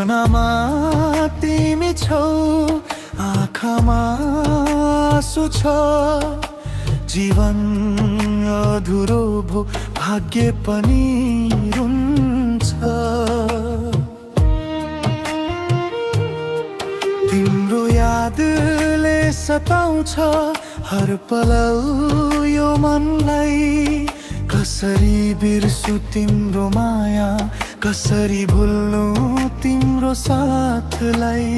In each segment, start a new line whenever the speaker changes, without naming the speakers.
सपनामा तिमी छौ, आँखामा आँसु छ, जीवन अधुरो भो भाग्य पनि रुन्छ। तिम्रो यादले सताउँछ हर पल यो मनलाई, कसरी बिर्सु तिम्रो माया, कसरी भुल्नु तिम्रो साथलाई।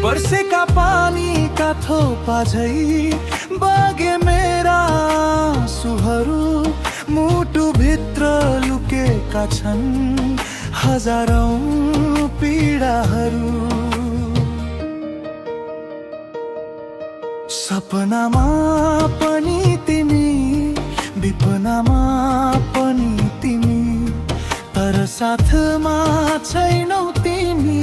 बर्सेका पानीका थोपा झै बगे मेरा आँसुहरू, मुटु भित्र लुकेका छन् हजारौं पीडाहरू। सपनामा पनि तिमी, विपनामा पनि तिमी, तर साथमा छैनौ तिमी।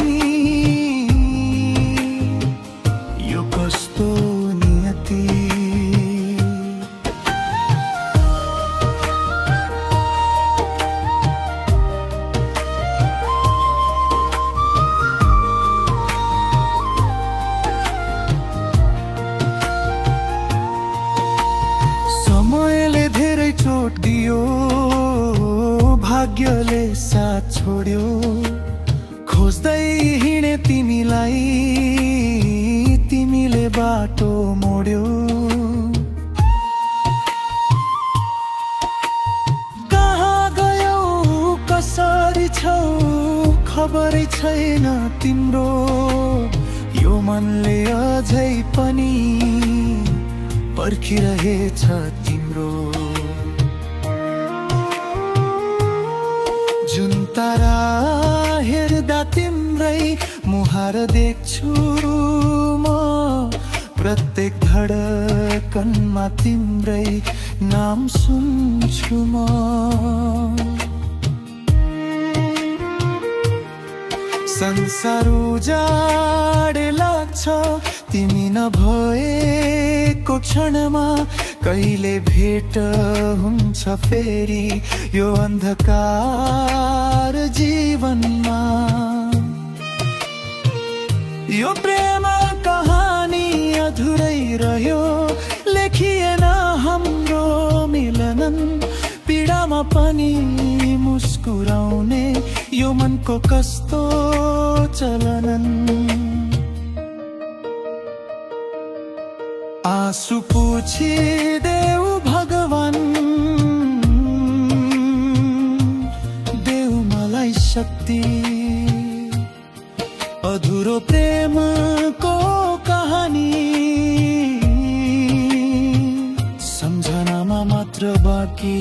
यो कस्तो नियति। समयले धेरै चोट दियो, भाग्यले साथ छोड्यो, खोज्दै हिँडे तिमीलाई, तिमीले बाटो मोड्यो। कहाँ गयौ कसरी छौ खबरै छैन तिम्रो, यो मनले अझै पनि पर्खिरहेछ तिम्रो। जुन तारा हेर्दा तिम्रै मुहार देख्छु म, प्रत्येक धडकनमा तिम्रै नाम सुन्छु म। संसार उजाड लाग्छ तिमी नभएको क्षणमा, कहिले भेट हुन्छ फेरि यो अन्धकार जीवनमा। यो प्रेम कहानी अधुरै रह्यो, लेखिएन हाम्रो मिलनन, पीडामा पनि मुस्कुराउने यो मनको कस्तो चलनन। आँसु पुछिदेऊ भगवान, देऊ मलाई शक्ति, अधुरो प्रेमको कहानी सम्झनामा मात्र बाँकी।